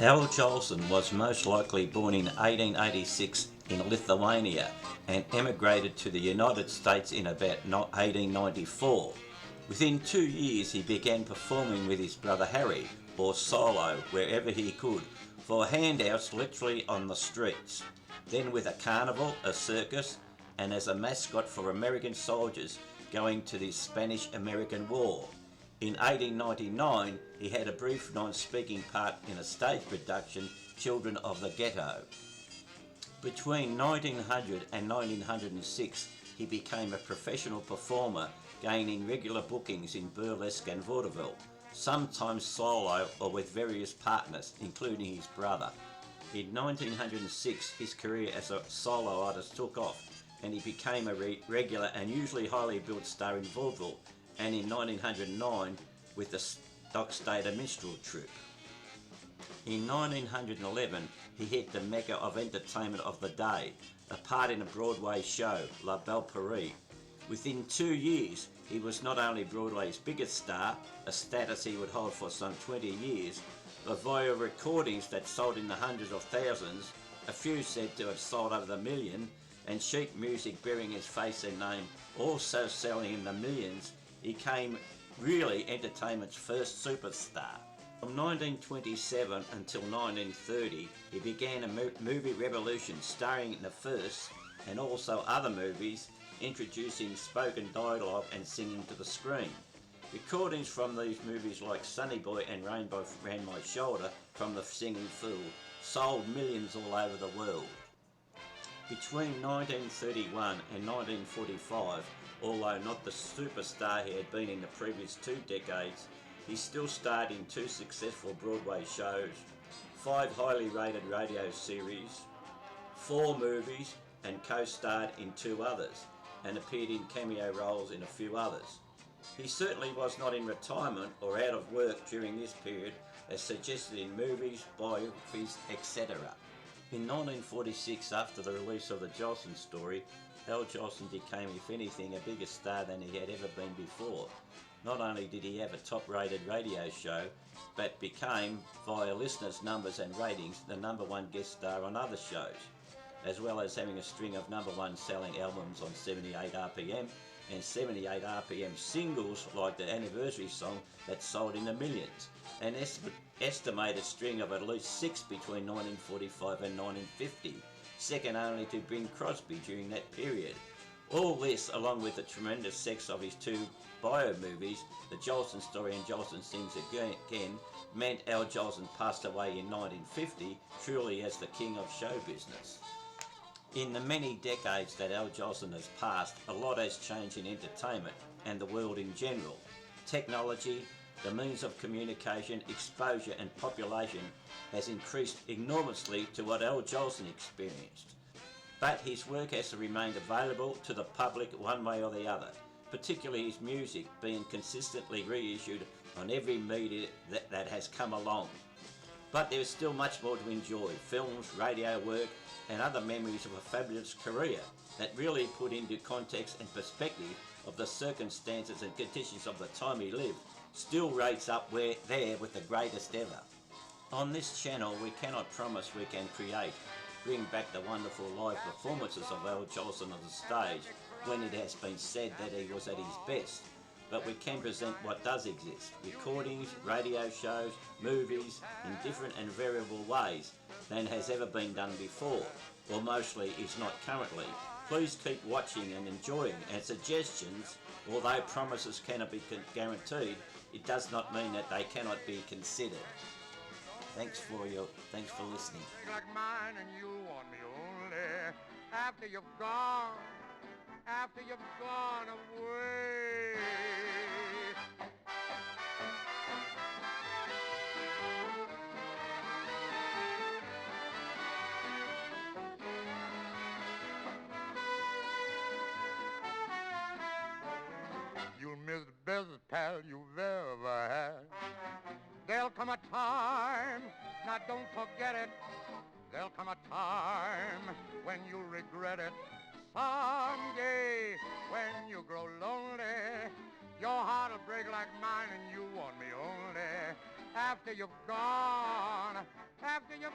Al Jolson was most likely born in 1886 in Lithuania and emigrated to the United States in about 1894. Within 2 years he began performing with his brother Harry, or solo, wherever he could, for handouts literally on the streets. Then with a carnival, a circus, and as a mascot for American soldiers going to the Spanish-American War. In 1899, he had a brief non-speaking part in a stage production, Children of the Ghetto. Between 1900 and 1906, he became a professional performer, gaining regular bookings in burlesque and vaudeville, sometimes solo or with various partners, including his brother. In 1906, his career as a solo artist took off, and he became a regular and usually highly billed star in vaudeville, and in 1909 with the Stockstader Minstrel Troupe. In 1911 he hit the mecca of entertainment of the day, a part in a Broadway show, La Belle Paris. Within 2 years he was not only Broadway's biggest star, a status he would hold for some 20 years, but via recordings that sold in the hundreds of thousands, a few said to have sold over the million, and sheet music bearing his face and name also selling in the millions, he became really entertainment's first superstar. From 1927 until 1930, he began a movie revolution starring in the first and also other movies, introducing spoken dialogue and singing to the screen. Recordings from these movies like Sonny Boy and Rainbow Ran My Shoulder from The Singing Fool sold millions all over the world. Between 1931 and 1945, although not the superstar he had been in the previous 2 decades, he still starred in 2 successful Broadway shows, 5 highly rated radio series, 4 movies, and co-starred in 2 others, and appeared in cameo roles in a few others. He certainly was not in retirement or out of work during this period, as suggested in movies, biographies, etc. In 1946, after the release of the Jolson story, Al Jolson became, if anything, a bigger star than he had ever been before. Not only did he have a top-rated radio show, but became, via listeners' numbers and ratings, the #1 guest star on other shows, as well as having a string of #1 selling albums on 78 RPM and 78 RPM singles like the anniversary song that sold in the millions, an estimated string of at least 6 between 1945 and 1950, second only to Bing Crosby during that period. All this, along with the tremendous success of his 2 bio movies, The Jolson Story and Jolson Sings Again, meant Al Jolson passed away in 1950, truly as the king of show business. In the many decades that Al Jolson has passed, a lot has changed in entertainment and the world in general. Technology, the means of communication, exposure and population has increased enormously to what Al Jolson experienced. But his work has remained available to the public one way or the other, particularly his music being consistently reissued on every media that has come along. But there is still much more to enjoy: films, radio work, and other memories of a fabulous career that really put into context and perspective of the circumstances and conditions of the time he lived, still rates up there with the greatest ever. On this channel we cannot promise we can bring back the wonderful live performances of Al Jolson on the stage when it has been said that he was at his best, but we can present what does exist: recordings, radio shows, movies, in different and variable ways than has ever been done before, or mostly is not currently. Please keep watching and enjoying, and suggestions, although promises cannot be guaranteed, it does not mean that they cannot be considered. Thanks for listening. Like mine, and you want me only after you've gone away. You'll miss the best pal you've ever had. There'll come a time, now don't forget it, there'll come a time when you'll regret it. Someday, when you grow lonely, your heart'll break like mine and you want me only after you've gone, after you've